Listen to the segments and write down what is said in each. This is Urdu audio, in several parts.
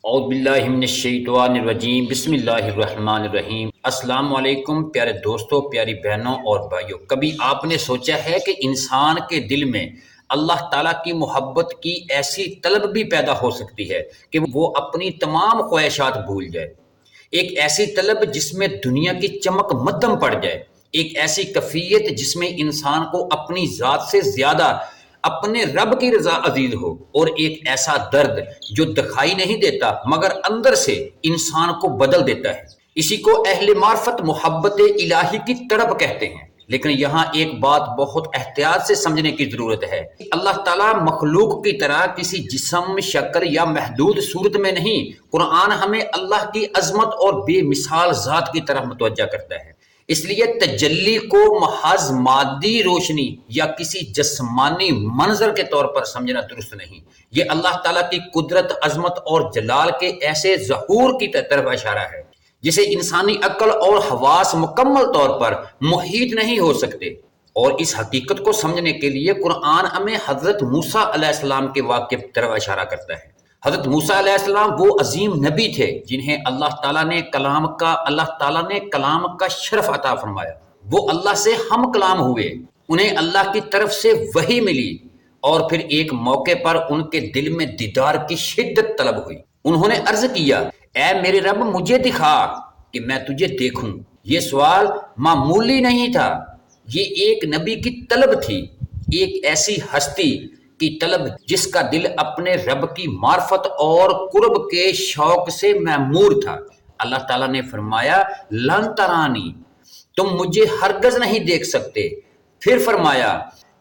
اعوذ باللہ من الشیطان الرجیم، بسم اللہ الرحمن الرحیم۔ السلام علیکم پیارے دوستوں، پیاری بہنوں اور بھائیوں۔ کبھی آپ نے سوچا ہے کہ انسان کے دل میں اللہ تعالیٰ کی محبت کی ایسی طلب بھی پیدا ہو سکتی ہے کہ وہ اپنی تمام خواہشات بھول جائے؟ ایک ایسی طلب جس میں دنیا کی چمک مدھم پڑ جائے، ایک ایسی کیفیت جس میں انسان کو اپنی ذات سے زیادہ اپنے رب کی رضا عزیز ہو، اور ایک ایسا درد جو دکھائی نہیں دیتا مگر اندر سے انسان کو بدل دیتا ہے۔ اسی کو اہل معرفت محبت الہی کی تڑپ کہتے ہیں۔ لیکن یہاں ایک بات بہت احتیاط سے سمجھنے کی ضرورت ہے۔ اللہ تعالیٰ مخلوق کی طرح کسی جسم، شکل یا محدود صورت میں نہیں۔ قرآن ہمیں اللہ کی عظمت اور بے مثال ذات کی طرف متوجہ کرتا ہے۔ اس لیے تجلی کو محض مادی روشنی یا کسی جسمانی منظر کے طور پر سمجھنا درست نہیں۔ یہ اللہ تعالیٰ کی قدرت، عظمت اور جلال کے ایسے ظہور کی طرف اشارہ ہے جسے انسانی عقل اور حواس مکمل طور پر محیط نہیں ہو سکتے۔ اور اس حقیقت کو سمجھنے کے لیے قرآن ہمیں حضرت موسیٰ علیہ السلام کے واقعے کی طرف اشارہ کرتا ہے۔ حضرت موسیٰ علیہ السلام وہ عظیم نبی تھے جنہیں اللہ تعالیٰ نے کلام کا شرف عطا فرمایا۔ وہ اللہ سے ہم کلام ہوئے، انہیں اللہ کی طرف سے وحی ملی، اور پھر ایک موقع پر ان کے دل میں دیدار کی شدت طلب ہوئی۔ انہوں نے عرض کیا، اے میرے رب مجھے دکھا کہ میں تجھے دیکھوں۔ یہ سوال معمولی نہیں تھا، یہ ایک نبی کی طلب تھی، ایک ایسی ہستی کی طلب جس کا دل اپنے رب کی معرفت اور قرب کے شوق سے معمور تھا۔ اللہ تعالیٰ نے فرمایا، لن ترانی، تم مجھے ہرگز نہیں دیکھ سکتے۔ پھر فرمایا،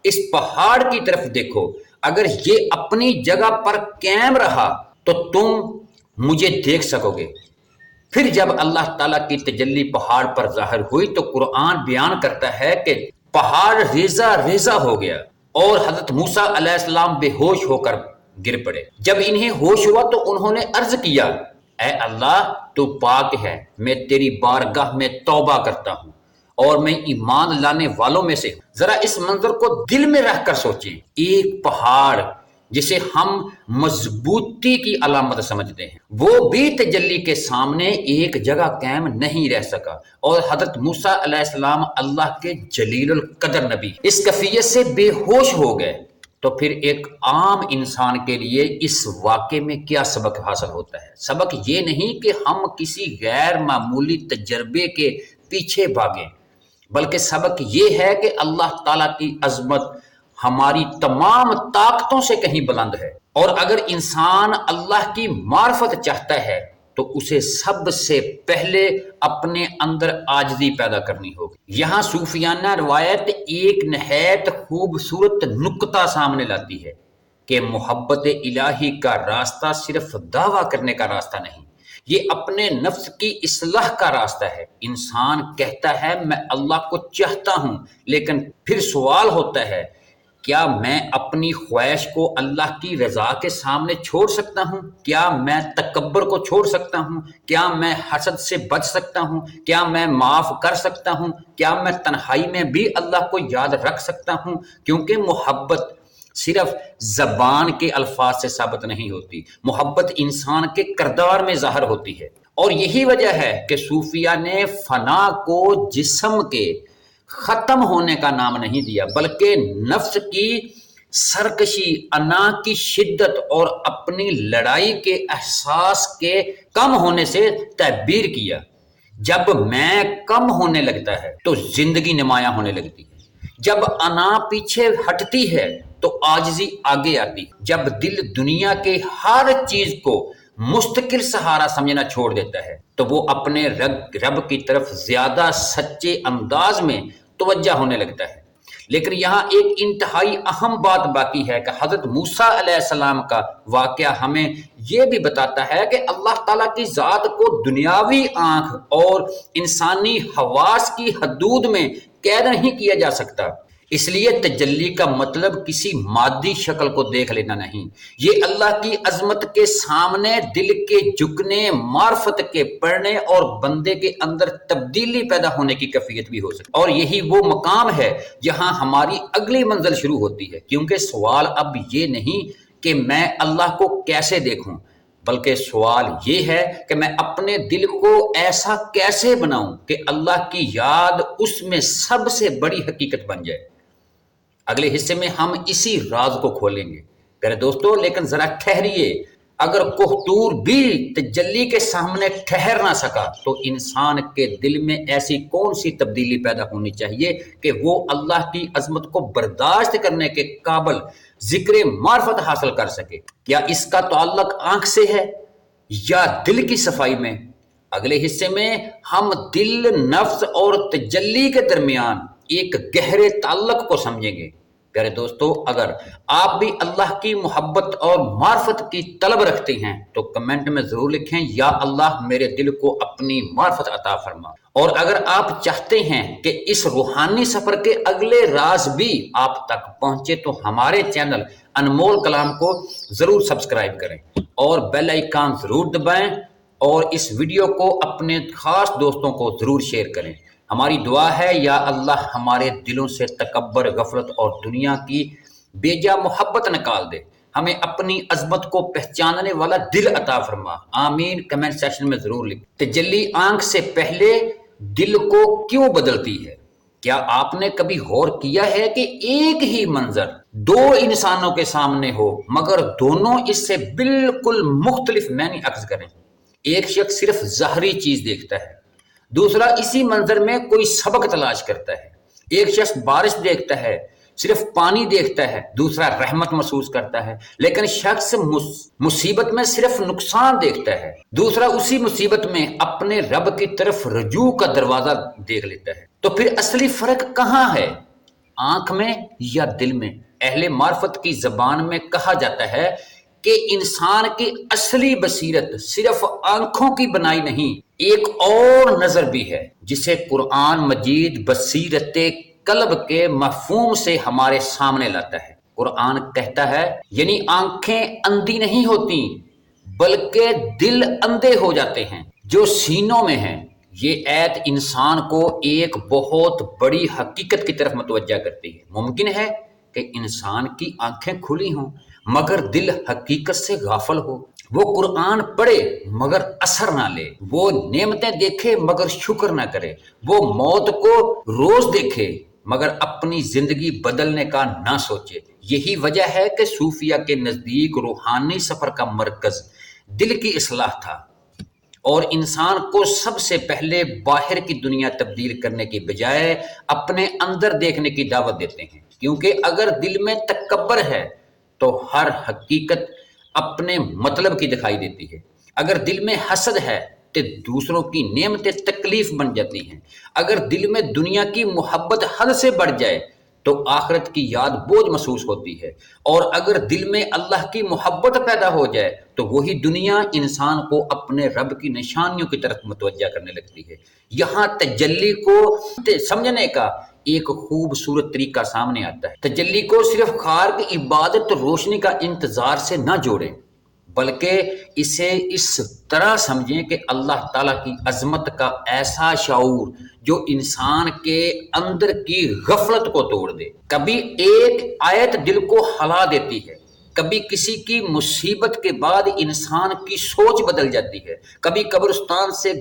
اس پہاڑ کی طرف دیکھو، اگر یہ اپنی جگہ پر قائم رہا تو تم مجھے دیکھ سکو گے۔ پھر جب اللہ تعالیٰ کی تجلی پہاڑ پر ظاہر ہوئی تو قرآن بیان کرتا ہے کہ پہاڑ ریزہ ریزہ ہو گیا اور حضرت موسیٰ علیہ السلام بے ہوش ہو کر گر پڑے۔ جب انہیں ہوش ہوا تو انہوں نے عرض کیا، اے اللہ تو پاک ہے، میں تیری بارگاہ میں توبہ کرتا ہوں اور میں ایمان لانے والوں میں سے ہوں۔ ذرا اس منظر کو دل میں رکھ کر سوچیں، ایک پہاڑ جسے ہم مضبوطی کی علامت سمجھتے ہیں، وہ بھی تجلی کے سامنے ایک جگہ قائم نہیں رہ سکا، اور حضرت موسیٰ علیہ السلام اللہ کے جلیل القدر نبی اس کیفیت سے بے ہوش ہو گئے۔ تو پھر ایک عام انسان کے لیے اس واقعے میں کیا سبق حاصل ہوتا ہے؟ سبق یہ نہیں کہ ہم کسی غیر معمولی تجربے کے پیچھے بھاگیں، بلکہ سبق یہ ہے کہ اللہ تعالیٰ کی عظمت ہماری تمام طاقتوں سے کہیں بلند ہے، اور اگر انسان اللہ کی معرفت چاہتا ہے تو اسے سب سے پہلے اپنے اندر عاجزی پیدا کرنی ہوگی۔ یہاں صوفیانہ روایت ایک نہایت خوبصورت نکتہ سامنے لاتی ہے کہ محبت الہی کا راستہ صرف دعویٰ کرنے کا راستہ نہیں، یہ اپنے نفس کی اصلاح کا راستہ ہے۔ انسان کہتا ہے میں اللہ کو چاہتا ہوں، لیکن پھر سوال ہوتا ہے، کیا میں اپنی خواہش کو اللہ کی رضا کے سامنے چھوڑ سکتا ہوں؟ کیا میں تکبر کو چھوڑ سکتا ہوں؟ کیا میں حسد سے بچ سکتا ہوں؟ کیا میں معاف کر سکتا ہوں؟ کیا میں تنہائی میں بھی اللہ کو یاد رکھ سکتا ہوں؟ کیونکہ محبت صرف زبان کے الفاظ سے ثابت نہیں ہوتی، محبت انسان کے کردار میں ظاہر ہوتی ہے۔ اور یہی وجہ ہے کہ صوفیہ نے فنا کو جسم کے ختم ہونے کا نام نہیں دیا، بلکہ نفس کی سرکشی، انا کی شدت اور اپنی لڑائی کے احساس کے کم ہونے سے تعبیر کیا۔ جب میں کم ہونے لگتا ہے تو زندگی نمایاں ہونے لگتی ہے، جب انا پیچھے ہٹتی ہے تو عاجزی آگے آتی ہے، جب دل دنیا کے ہر چیز کو مستقل سہارا سمجھنا چھوڑ دیتا ہے تو وہ اپنے رب کی طرف زیادہ سچے انداز میں توجہ ہونے لگتا ہے۔ لیکن یہاں ایک انتہائی اہم بات باقی ہے کہ حضرت موسیٰ علیہ السلام کا واقعہ ہمیں یہ بھی بتاتا ہے کہ اللہ تعالیٰ کی ذات کو دنیاوی آنکھ اور انسانی حواس کی حدود میں قید نہیں کیا جا سکتا۔ اس لیے تجلی کا مطلب کسی مادی شکل کو دیکھ لینا نہیں، یہ اللہ کی عظمت کے سامنے دل کے جھکنے، معرفت کے پڑھنے اور بندے کے اندر تبدیلی پیدا ہونے کی کیفیت بھی ہو سکتی ہے۔ اور یہی وہ مقام ہے جہاں ہماری اگلی منزل شروع ہوتی ہے، کیونکہ سوال اب یہ نہیں کہ میں اللہ کو کیسے دیکھوں، بلکہ سوال یہ ہے کہ میں اپنے دل کو ایسا کیسے بناؤں کہ اللہ کی یاد اس میں سب سے بڑی حقیقت بن جائے۔ اگلے حصے میں ہم اسی راز کو کھولیں گے پیارے دوستو، لیکن ذرا ٹھہریے۔ اگر کوہتور بھی تجلی کے سامنے ٹھہر نہ سکا تو انسان کے دل میں ایسی کون سی تبدیلی پیدا ہونی چاہیے کہ وہ اللہ کی عظمت کو برداشت کرنے کے قابل ذکر معرفت حاصل کر سکے؟ کیا اس کا تعلق آنکھ سے ہے یا دل کی صفائی میں؟ اگلے حصے میں ہم دل، نفس اور تجلی کے درمیان ایک گہرے تعلق کو سمجھیں گے۔ پیارے دوستو، اگر آپ بھی اللہ کی محبت اور معرفت کی طلب رکھتے ہیں تو کمنٹ میں ضرور لکھیں، یا اللہ میرے دل کو اپنی معرفت عطا فرما۔ اور اگر آپ چاہتے ہیں کہ اس روحانی سفر کے اگلے راز بھی آپ تک پہنچے تو ہمارے چینل انمول کلام کو ضرور سبسکرائب کریں اور بیل آئیکن ضرور دبائیں، اور اس ویڈیو کو اپنے خاص دوستوں کو ضرور شیئر کریں۔ ہماری دعا ہے یا اللہ ہمارے دلوں سے تکبر، غفلت اور دنیا کی بے جا محبت نکال دے، ہمیں اپنی عظمت کو پہچاننے والا دل عطا فرما، آمین۔ کمنٹ سیکشن میں ضرور لکھ۔ تجلی آنکھ سے پہلے دل کو کیوں بدلتی ہے؟ کیا آپ نے کبھی غور کیا ہے کہ ایک ہی منظر دو انسانوں کے سامنے ہو مگر دونوں اس سے بالکل مختلف معنی اخذ کریں؟ ایک شخص صرف ظاہری چیز دیکھتا ہے، دوسرا اسی منظر میں کوئی سبق تلاش کرتا ہے۔ ایک شخص بارش دیکھتا ہے، صرف پانی دیکھتا ہے، دوسرا رحمت محسوس کرتا ہے۔ لیکن شخص مصیبت میں صرف نقصان دیکھتا ہے، دوسرا اسی مصیبت میں اپنے رب کی طرف رجوع کا دروازہ دیکھ لیتا ہے۔ تو پھر اصلی فرق کہاں ہے؟ آنکھ میں یا دل میں؟ اہل معرفت کی زبان میں کہا جاتا ہے کہ انسان کی اصلی بصیرت صرف آنکھوں کی بنائی نہیں، ایک اور نظر بھی ہے جسے قرآن مجید بصیرت قلب کے مفہوم سے ہمارے سامنے لاتا ہے۔ قرآن کہتا ہے یعنی آنکھیں اندھی نہیں ہوتی بلکہ دل اندھے ہو جاتے ہیں جو سینوں میں ہیں۔ یہ آیت انسان کو ایک بہت بڑی حقیقت کی طرف متوجہ کرتی ہے۔ ممکن ہے کہ انسان کی آنکھیں کھلی ہوں مگر دل حقیقت سے غافل ہو، وہ قرآن پڑھے مگر اثر نہ لے، وہ نعمتیں دیکھے مگر شکر نہ کرے، وہ موت کو روز دیکھے مگر اپنی زندگی بدلنے کا نہ سوچے۔ یہی وجہ ہے کہ صوفیہ کے نزدیک روحانی سفر کا مرکز دل کی اصلاح تھا، اور انسان کو سب سے پہلے باہر کی دنیا تبدیل کرنے کی بجائے اپنے اندر دیکھنے کی دعوت دیتے ہیں، کیونکہ اگر دل میں تکبر ہے تو ہر حقیقت اپنے مطلب کی دکھائی دیتی ہے۔ اگر دل میں حسد ہے تو دوسروں کی نعمتیں تکلیف بن جاتی ہیں۔ اگر دل میں دنیا کی محبت حد سے بڑھ جائے تو آخرت کی یاد بوجھ محسوس ہوتی ہے، اور اگر دل میں اللہ کی محبت پیدا ہو جائے تو وہی دنیا انسان کو اپنے رب کی نشانیوں کی طرف متوجہ کرنے لگتی ہے۔ یہاں تجلی کو سمجھنے کا ایک خوبصورت طریقہ سامنے آتا ہے۔ تجلی کو صرف خار کی عبادت روشنی کا انتظار سے نہ جوڑیں، بلکہ اسے اس طرح سمجھیں کہ اللہ تعالیٰ کی عظمت کا ایسا شعور جو انسان کے اندر کی غفلت کو توڑ دے۔ کبھی ایک آیت دل کو ہلا دیتی ہے، کبھی کسی کی مصیبت کے بعد انسان کی سوچ بدل جاتی ہے، کبھی قبرستان سے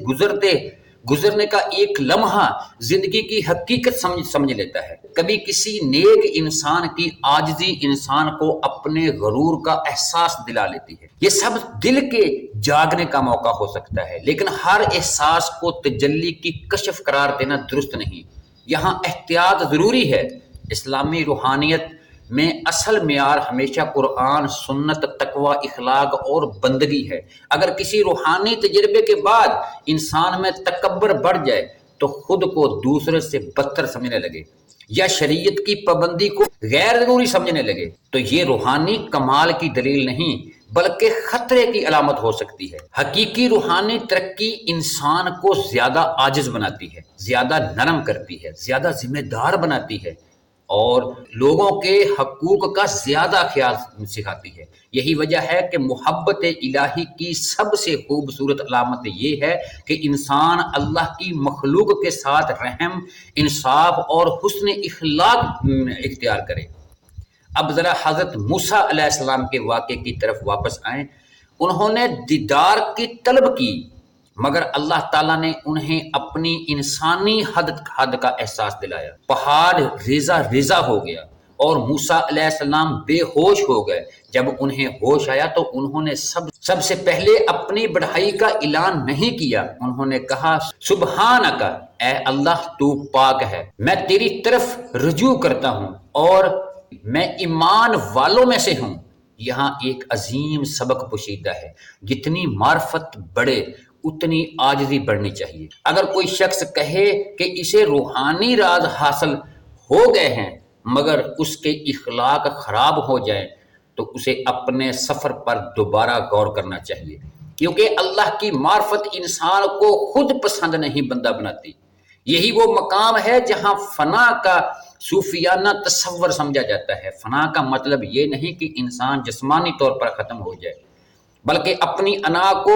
گزرنے کا ایک لمحہ زندگی کی حقیقت سمجھ لیتا ہے، کبھی کسی نیک انسان کی عاجزی انسان کو اپنے غرور کا احساس دلا لیتی ہے۔ یہ سب دل کے جاگنے کا موقع ہو سکتا ہے، لیکن ہر احساس کو تجلی کی کشف قرار دینا درست نہیں۔ یہاں احتیاط ضروری ہے۔ اسلامی روحانیت میں اصل معیار ہمیشہ قرآن، سنت، تقوی، اخلاق اور بندگی ہے۔ اگر کسی روحانی تجربے کے بعد انسان میں تکبر بڑھ جائے تو خود کو دوسرے سے بدتر سمجھنے لگے یا شریعت کی پابندی کو غیر ضروری سمجھنے لگے تو یہ روحانی کمال کی دلیل نہیں بلکہ خطرے کی علامت ہو سکتی ہے۔ حقیقی روحانی ترقی انسان کو زیادہ عاجز بناتی ہے، زیادہ نرم کرتی ہے، زیادہ ذمہ دار بناتی ہے اور لوگوں کے حقوق کا زیادہ خیال سکھاتی ہے۔ یہی وجہ ہے کہ محبت الہی کی سب سے خوبصورت علامت یہ ہے کہ انسان اللہ کی مخلوق کے ساتھ رحم، انصاف اور حسن اخلاق اختیار کرے۔ اب ذرا حضرت موسیٰ علیہ السلام کے واقعے کی طرف واپس آئیں۔ انہوں نے دیدار کی طلب کی، مگر اللہ تعالیٰ نے انہیں اپنی انسانی حد کا احساس دلایا۔ پہاڑ ریزہ ریزہ ہو گیا اور موسیٰ علیہ السلام بے ہوش ہو گئے۔ جب انہیں ہوش آیا تو انہوں نے سب سے پہلے اپنی بڑائی کا اعلان نہیں کیا، انہوں نے کہا سبحانک، اے اللہ تو پاک ہے، میں تیری طرف رجوع کرتا ہوں اور میں ایمان والوں میں سے ہوں۔ یہاں ایک عظیم سبق پوشیدہ ہے، جتنی معرفت بڑھے اتنی عاجزی بڑھنی چاہیے۔ اگر کوئی شخص کہے کہ اسے روحانی راز حاصل ہو گئے ہیں مگر اس کے اخلاق خراب ہو جائیں تو اسے اپنے سفر پر دوبارہ غور کرنا چاہیے، کیونکہ اللہ کی معرفت انسان کو خود پسند نہیں بندہ بناتی۔ یہی وہ مقام ہے جہاں فنا کا صوفیانہ تصور سمجھا جاتا ہے۔ فنا کا مطلب یہ نہیں کہ انسان جسمانی طور پر ختم ہو جائے، بلکہ اپنی انا کو